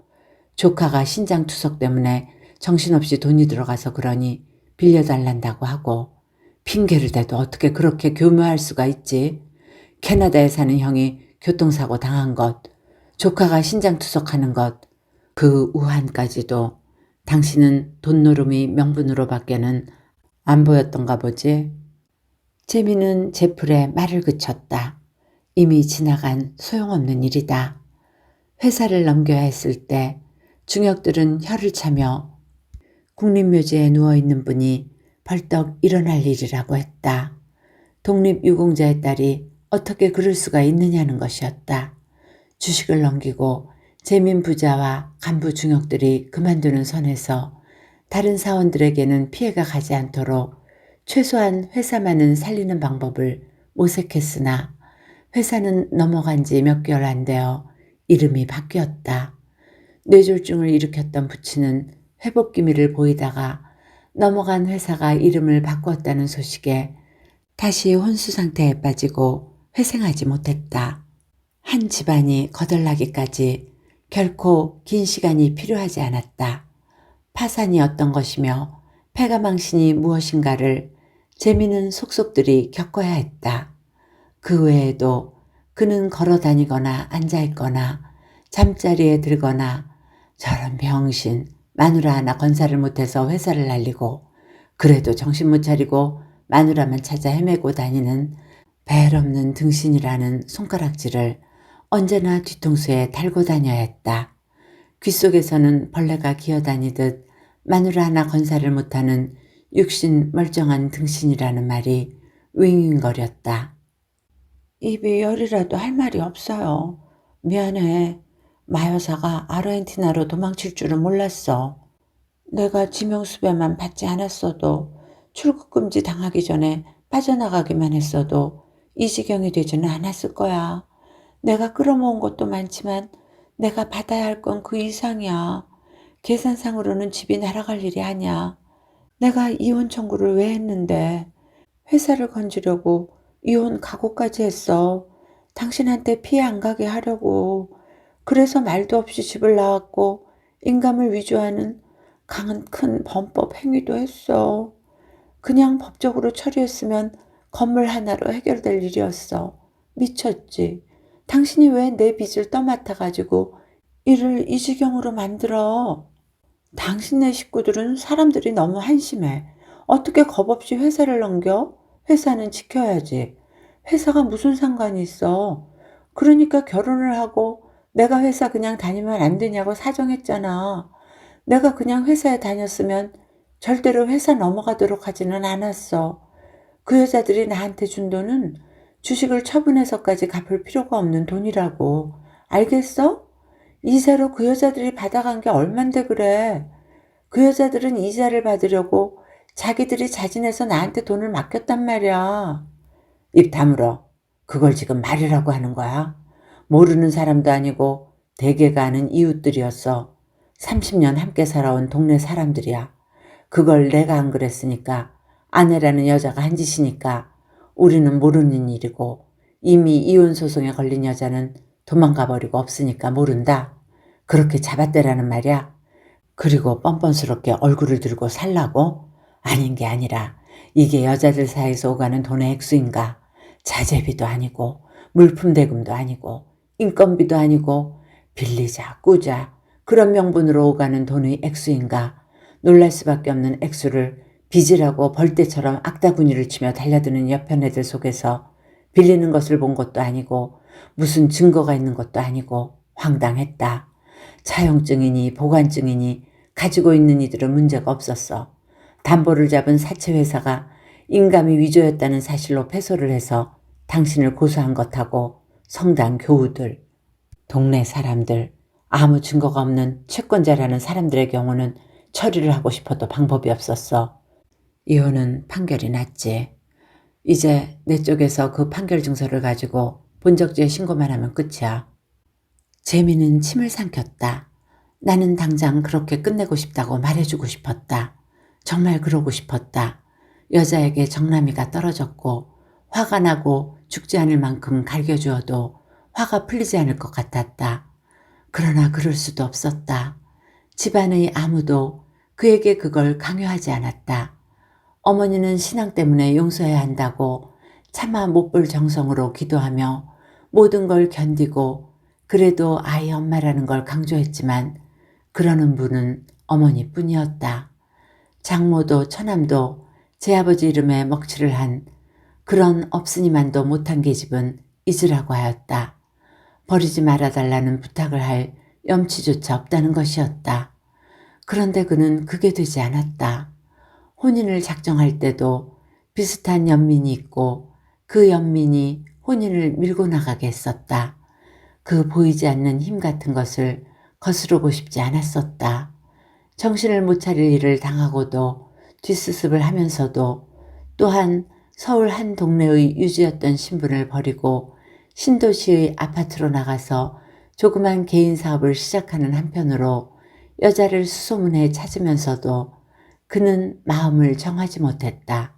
조카가 신장투석 때문에 정신없이 돈이 들어가서 그러니 빌려달란다고 하고 핑계를 대도 어떻게 그렇게 교묘할 수가 있지. 캐나다에 사는 형이 교통사고 당한 것, 조카가 신장투석하는 것, 그 우한까지도 당신은 돈노름이 명분으로 밖에는 안 보였던가 보지. 재미는 제풀에 말을 그쳤다. 이미 지나간 소용없는 일이다. 회사를 넘겨야 했을 때 중역들은 혀를 차며 국립묘지에 누워있는 분이 벌떡 일어날 일이라고 했다. 독립유공자의 딸이 어떻게 그럴 수가 있느냐는 것이었다. 주식을 넘기고 재민 부자와 간부 중역들이 그만두는 선에서 다른 사원들에게는 피해가 가지 않도록 최소한 회사만은 살리는 방법을 모색했으나 회사는 넘어간 지 몇 개월 안 되어 이름이 바뀌었다. 뇌졸중을 일으켰던 부친은 회복 기미를 보이다가 넘어간 회사가 이름을 바꾸었다는 소식에 다시 혼수 상태에 빠지고 회생하지 못했다. 한 집안이 거덜나기까지 결코 긴 시간이 필요하지 않았다. 파산이 어떤 것이며 패가망신이 무엇인가를 재미는 속속들이 겪어야 했다. 그 외에도 그는 걸어 다니거나 앉아있거나 잠자리에 들거나 저런 병신 마누라 하나 건사를 못해서 회사를 날리고 그래도 정신 못 차리고 마누라만 찾아 헤매고 다니는 벨 없는 등신이라는 손가락질을 언제나 뒤통수에 달고 다녀야 했다. 귓속에서는 벌레가 기어다니듯 마누라 하나 건사를 못하는 육신 멀쩡한 등신이라는 말이 윙윙거렸다. 입이 열이라도 할 말이 없어요. 미안해. 마여사가 아르헨티나로 도망칠 줄은 몰랐어. 내가 지명수배만 받지 않았어도 출국 금지 당하기 전에 빠져나가기만 했어도 이 지경이 되지는 않았을 거야. 내가 끌어모은 것도 많지만 내가 받아야 할 건 그 이상이야. 계산상으로는 집이 날아갈 일이 아니야. 내가 이혼 청구를 왜 했는데. 회사를 건지려고 이혼 각오까지 했어. 당신한테 피해 안 가게 하려고. 그래서 말도 없이 집을 나왔고 인감을 위조하는 강한 큰 범법 행위도 했어. 그냥 법적으로 처리했으면 건물 하나로 해결될 일이었어. 미쳤지. 당신이 왜 내 빚을 떠맡아가지고 일을 이 지경으로 만들어. 당신네 식구들은 사람들이 너무 한심해. 어떻게 겁없이 회사를 넘겨? 회사는 지켜야지. 회사가 무슨 상관이 있어. 그러니까 결혼을 하고 내가 회사 그냥 다니면 안 되냐고 사정했잖아. 내가 그냥 회사에 다녔으면 절대로 회사 넘어가도록 하지는 않았어. 그 여자들이 나한테 준 돈은 주식을 처분해서까지 갚을 필요가 없는 돈이라고. 알겠어? 이자로 그 여자들이 받아간 게 얼만데 그래. 그 여자들은 이자를 받으려고 자기들이 자진해서 나한테 돈을 맡겼단 말이야. 입 다물어. 그걸 지금 말이라고 하는 거야? 모르는 사람도 아니고 대개가 아는 이웃들이었어. 30년 함께 살아온 동네 사람들이야. 그걸 내가 안 그랬으니까, 아내라는 여자가 한 짓이니까 우리는 모르는 일이고 이미 이혼 소송에 걸린 여자는 도망가 버리고 없으니까 모른다. 그렇게 잡았대라는 말이야. 그리고 뻔뻔스럽게 얼굴을 들고 살라고? 아닌 게 아니라 이게 여자들 사이에서 오가는 돈의 액수인가? 자제비도 아니고 물품 대금도 아니고 인건비도 아니고 빌리자 꾸자 그런 명분으로 오가는 돈의 액수인가 놀랄 수밖에 없는 액수를 빚이라고 벌떼처럼 악다구니를 치며 달려드는 옆편 애들 속에서 빌리는 것을 본 것도 아니고 무슨 증거가 있는 것도 아니고 황당했다. 차용증이니 보관증이니 가지고 있는 이들은 문제가 없었어. 담보를 잡은 사채회사가 인감이 위조였다는 사실로 패소를 해서 당신을 고소한 것하고 성당 교우들, 동네 사람들, 아무 증거가 없는 채권자라는 사람들의 경우는 처리를 하고 싶어도 방법이 없었어. 이혼은 판결이 났지. 이제 내 쪽에서 그 판결 증서를 가지고 본적지에 신고만 하면 끝이야. 재미는 침을 삼켰다. 나는 당장 그렇게 끝내고 싶다고 말해주고 싶었다. 정말 그러고 싶었다. 여자에게 정남이가 떨어졌고 화가 나고 죽지 않을 만큼 갈겨주어도 화가 풀리지 않을 것 같았다. 그러나 그럴 수도 없었다. 집안의 아무도 그에게 그걸 강요하지 않았다. 어머니는 신앙 때문에 용서해야 한다고 차마 못 볼 정성으로 기도하며 모든 걸 견디고 그래도 아이 엄마라는 걸 강조했지만 그러는 분은 어머니뿐이었다. 장모도 처남도 제 아버지 이름에 먹칠을 한 그런 없으니만도 못한 계집은 잊으라고 하였다. 버리지 말아달라는 부탁을 할 염치조차 없다는 것이었다. 그런데 그는 그게 되지 않았다. 혼인을 작정할 때도 비슷한 연민이 있고 그 연민이 혼인을 밀고 나가게 했었다. 그 보이지 않는 힘 같은 것을 거스르고 싶지 않았었다. 정신을 못 차릴 일을 당하고도 뒷수습을 하면서도 또한 서울 한 동네의 유지였던 신분을 버리고 신도시의 아파트로 나가서 조그만 개인 사업을 시작하는 한편으로 여자를 수소문해 찾으면서도 그는 마음을 정하지 못했다.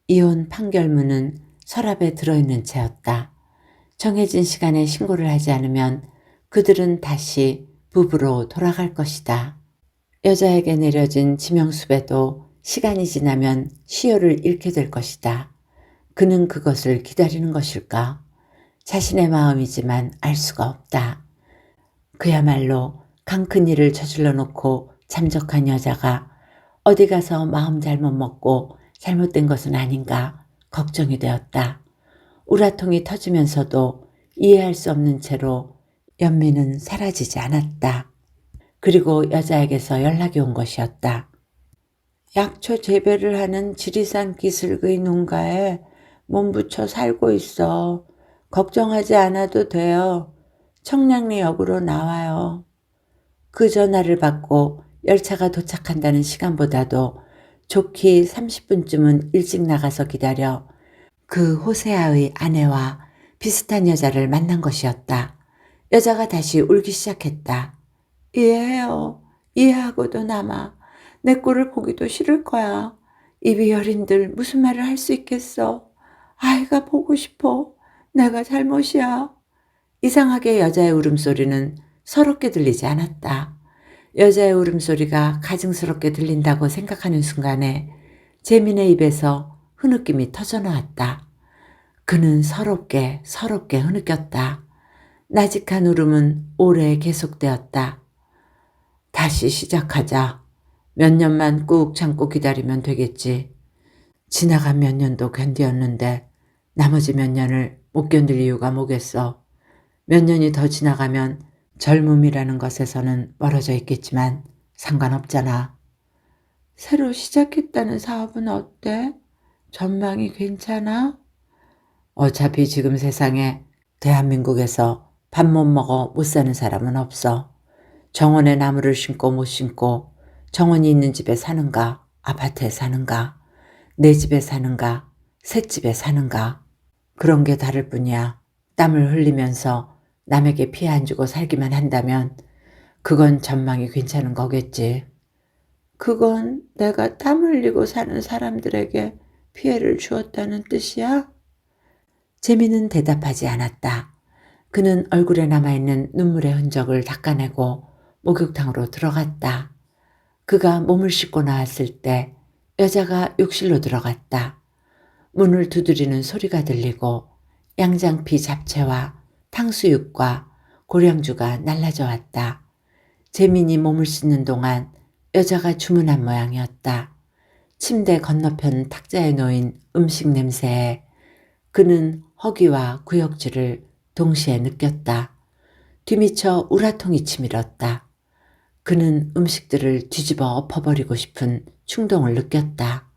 이혼 판결문은 서랍에 들어있는 채였다. 정해진 시간에 신고를 하지 않으면 그들은 다시 부부로 돌아갈 것이다. 여자에게 내려진 지명수배도 시간이 지나면 시효를 잃게 될 것이다. 그는 그것을 기다리는 것일까? 자신의 마음이지만 알 수가 없다. 그야말로 강큰 일을 저질러 놓고 잠적한 여자가 어디 가서 마음 잘못 먹고 잘못된 것은 아닌가 걱정이 되었다. 우라통이 터지면서도 이해할 수 없는 채로 연민은 사라지지 않았다. 그리고 여자에게서 연락이 온 것이었다. 약초 재배를 하는 지리산 기슭의 농가에 몸붙여 살고 있어. 걱정하지 않아도 돼요. 청량리역으로 나와요. 그 전화를 받고 열차가 도착한다는 시간보다도 좋게 30분쯤은 일찍 나가서 기다려 그 호세아의 아내와 비슷한 여자를 만난 것이었다. 여자가 다시 울기 시작했다. 이해해요. 이해하고도 남아. 내 꼴을 보기도 싫을 거야. 입이 여린들 무슨 말을 할 수 있겠어. 아이가 보고 싶어. 내가 잘못이야. 이상하게 여자의 울음소리는 서럽게 들리지 않았다. 여자의 울음소리가 가증스럽게 들린다고 생각하는 순간에 재민의 입에서 흐느낌이 터져나왔다. 그는 서럽게 흐느꼈다. 나직한 울음은 오래 계속되었다. 다시 시작하자. 몇 년만 꾹 참고 기다리면 되겠지. 지나간 몇 년도 견디었는데 나머지 몇 년을 못 견딜 이유가 뭐겠어. 몇 년이 더 지나가면 젊음이라는 것에서는 멀어져 있겠지만 상관없잖아. 새로 시작했다는 사업은 어때? 전망이 괜찮아? 어차피 지금 세상에 대한민국에서 밥 못 먹어 못 사는 사람은 없어. 정원에 나무를 심고 못 심고 정원이 있는 집에 사는가 아파트에 사는가 내 집에 사는가 새 집에 사는가 그런 게 다를 뿐이야. 땀을 흘리면서 남에게 피해 안 주고 살기만 한다면 그건 전망이 괜찮은 거겠지. 그건 내가 땀 흘리고 사는 사람들에게 피해를 주었다는 뜻이야? 재미는 대답하지 않았다. 그는 얼굴에 남아있는 눈물의 흔적을 닦아내고 목욕탕으로 들어갔다. 그가 몸을 씻고 나왔을 때 여자가 욕실로 들어갔다. 문을 두드리는 소리가 들리고 양장피 잡채와 탕수육과 고량주가 날라져 왔다. 재민이 몸을 씻는 동안 여자가 주문한 모양이었다. 침대 건너편 탁자에 놓인 음식 냄새에 그는 허기와 구역질을 동시에 느꼈다. 뒤미쳐 우라통이 치밀었다. 그는 음식들을 뒤집어 엎어버리고 싶은 충동을 느꼈다.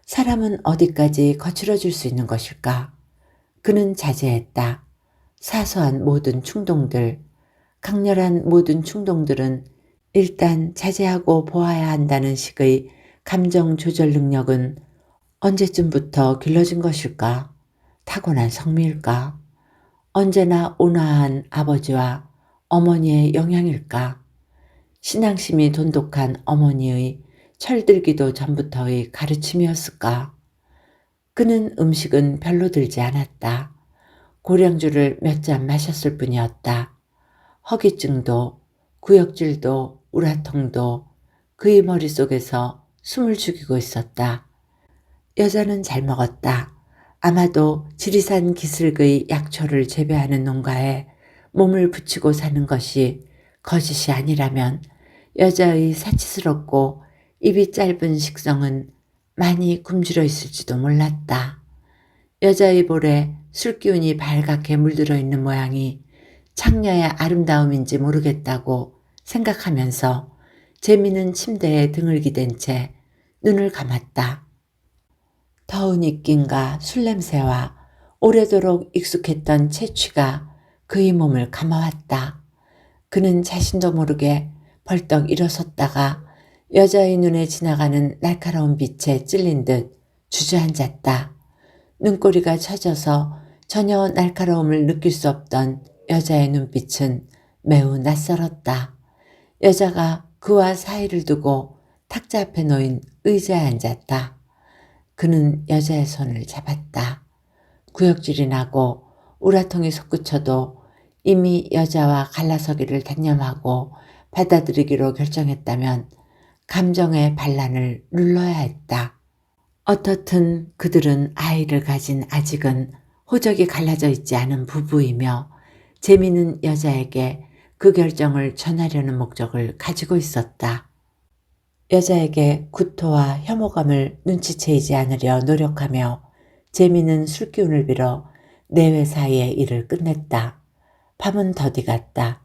사람은 어디까지 거칠어질 수 있는 것일까? 그는 자제했다. 사소한 모든 충동들, 강렬한 모든 충동들은 일단 자제하고 보아야 한다는 식의 감정 조절 능력은 언제쯤부터 길러진 것일까? 타고난 성미일까? 언제나 온화한 아버지와 어머니의 영향일까? 신앙심이 돈독한 어머니의 철들기도 전부터의 가르침이었을까? 그는 음식은 별로 들지 않았다. 고량주를 몇 잔 마셨을 뿐이었다. 허기증도 구역질도 우라통도 그의 머릿속에서 숨을 죽이고 있었다. 여자는 잘 먹었다. 아마도 지리산 기슭의 약초를 재배하는 농가에 몸을 붙이고 사는 것이 거짓이 아니라면 여자의 사치스럽고 입이 짧은 식성은 많이 굶주려 있을지도 몰랐다. 여자의 볼에 술기운이 발갛게 물들어 있는 모양이 창녀의 아름다움인지 모르겠다고 생각하면서 재미는 침대에 등을 기댄 채 눈을 감았다. 더운 입김과 술 냄새와 오래도록 익숙했던 채취가 그의 몸을 감아왔다. 그는 자신도 모르게 벌떡 일어섰다가 여자의 눈에 지나가는 날카로운 빛에 찔린 듯 주저앉았다. 눈꼬리가 처져서 전혀 날카로움을 느낄 수 없던 여자의 눈빛은 매우 낯설었다. 여자가 그와 사이를 두고 탁자 앞에 놓인 의자에 앉았다. 그는 여자의 손을 잡았다. 구역질이 나고 우라통이 솟구쳐도 이미 여자와 갈라서기를 단념하고 받아들이기로 결정했다면 감정의 반란을 눌러야 했다. 어떻든 그들은 아이를 가진 아직은 호적이 갈라져 있지 않은 부부이며 재미는 여자에게 그 결정을 전하려는 목적을 가지고 있었다. 여자에게 구토와 혐오감을 눈치채이지 않으려 노력하며 재미는 술기운을 빌어 내외 사이의 일을 끝냈다. 밤은 더디 갔다.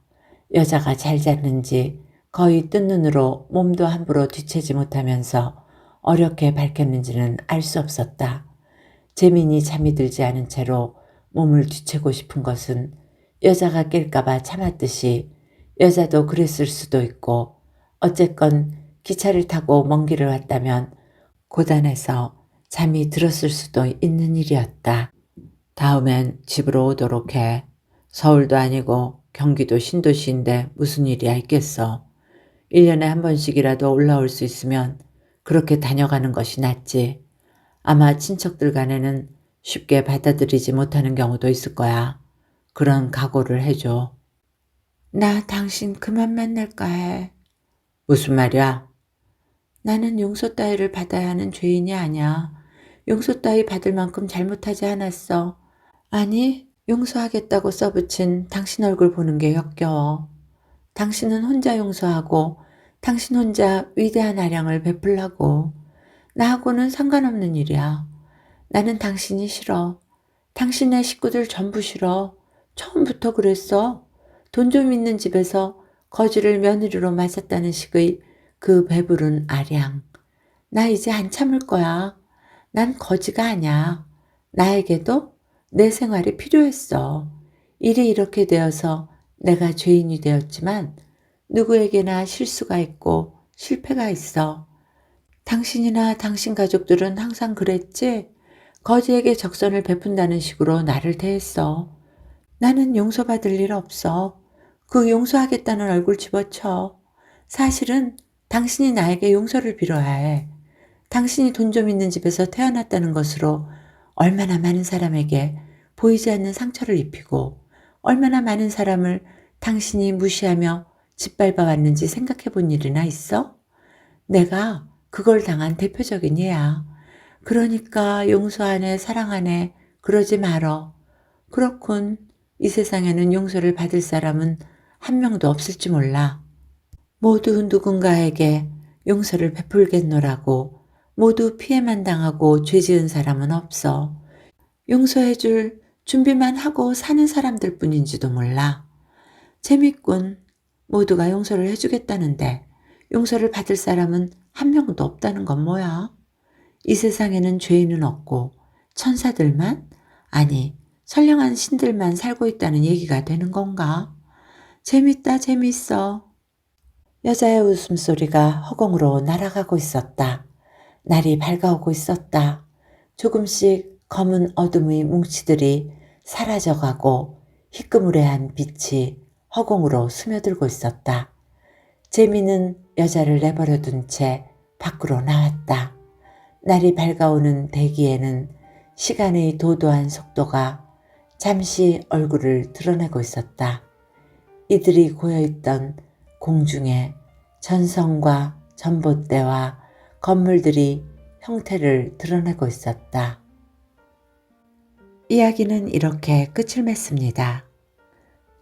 여자가 잘 잤는지 거의 뜬 눈으로 몸도 함부로 뒤채지 못하면서 어렵게 밝혔는지는 알 수 없었다. 재민이 잠이 들지 않은 채로 몸을 뒤채고 싶은 것은 여자가 깰까봐 참았듯이 여자도 그랬을 수도 있고 어쨌건 기차를 타고 먼 길을 왔다면 고단해서 잠이 들었을 수도 있는 일이었다. 다음엔 집으로 오도록 해. 서울도 아니고 경기도 신도시인데 무슨 일이야 있겠어. 1년에 한 번씩이라도 올라올 수 있으면 그렇게 다녀가는 것이 낫지. 아마 친척들 간에는 쉽게 받아들이지 못하는 경우도 있을 거야. 그런 각오를 해줘. 나 당신 그만 만날까 해. 무슨 말이야? 나는 용서 따위를 받아야 하는 죄인이 아니야. 용서 따위 받을 만큼 잘못하지 않았어. 아니, 용서하겠다고 써붙인 당신 얼굴 보는 게 역겨워. 당신은 혼자 용서하고 당신 혼자 위대한 아량을 베풀라고. 나하고는 상관없는 일이야. 나는 당신이 싫어. 당신의 식구들 전부 싫어. 처음부터 그랬어. 돈 좀 있는 집에서 거지를 며느리로 맞았다는 식의 그 배부른 아량. 나 이제 안 참을 거야. 난 거지가 아니야. 나에게도 내 생활이 필요했어. 일이 이렇게 되어서 내가 죄인이 되었지만 누구에게나 실수가 있고 실패가 있어. 당신이나 당신 가족들은 항상 그랬지? 거지에게 적선을 베푼다는 식으로 나를 대했어. 나는 용서받을 일 없어. 그 용서하겠다는 얼굴 집어쳐. 사실은 당신이 나에게 용서를 빌어야 해. 당신이 돈 좀 있는 집에서 태어났다는 것으로 얼마나 많은 사람에게 보이지 않는 상처를 입히고 얼마나 많은 사람을 당신이 무시하며 짓밟아 왔는지 생각해 본 일이나 있어? 내가 그걸 당한 대표적인 예야. 그러니까 용서하네, 사랑하네, 그러지 말어. 그렇군. 이 세상에는 용서를 받을 사람은 한 명도 없을지 몰라. 모두 누군가에게 용서를 베풀겠노라고 모두 피해만 당하고 죄 지은 사람은 없어. 용서해줄 준비만 하고 사는 사람들 뿐인지도 몰라. 재밌군. 모두가 용서를 해주겠다는데 용서를 받을 사람은 한 명도 없다는 건 뭐야? 이 세상에는 죄인은 없고 천사들만? 아니, 선량한 신들만 살고 있다는 얘기가 되는 건가? 재밌다, 재밌어. 여자의 웃음소리가 허공으로 날아가고 있었다. 날이 밝아오고 있었다. 조금씩 검은 어둠의 뭉치들이 사라져가고 희끄무레한 빛이 허공으로 스며들고 있었다. 재미는 여자를 내버려둔 채 밖으로 나왔다. 날이 밝아오는 대기에는 시간의 도도한 속도가 잠시 얼굴을 드러내고 있었다. 이들이 고여있던 공중에 전성과 전봇대와 건물들이 형태를 드러내고 있었다. 이야기는 이렇게 끝을 맺습니다.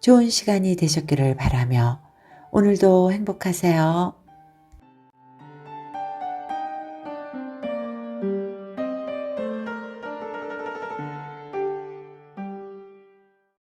좋은 시간이 되셨기를 바라며 오늘도 행복하세요.